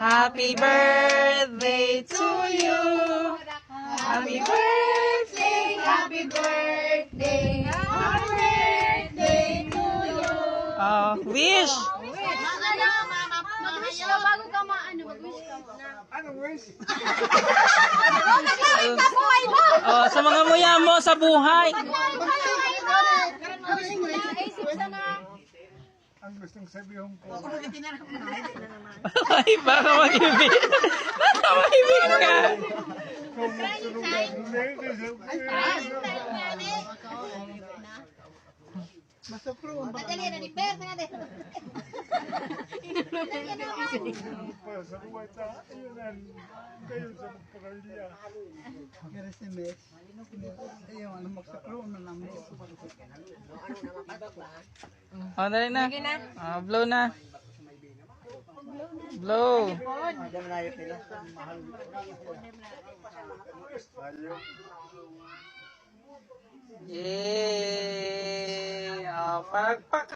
Happy birthday to you. Happy birthday, happy birthday, happy birthday to you. Wish. Wish ka bago ka mag-wish ka muna. Anong wish? Sa mga muya mo sa buhay. Ang gustong sabihin ko. Ay, baka mag-ibig. Baka mag-ibig ka. Kung magsunugan, masukro. Madali na ni Bert natin. Sa buhay ta, ayun kayo sa magpakalya. Christmas. Ayun, ano magsukro na namin. Dali na. Blow na. Blow. Yay! Palakpak.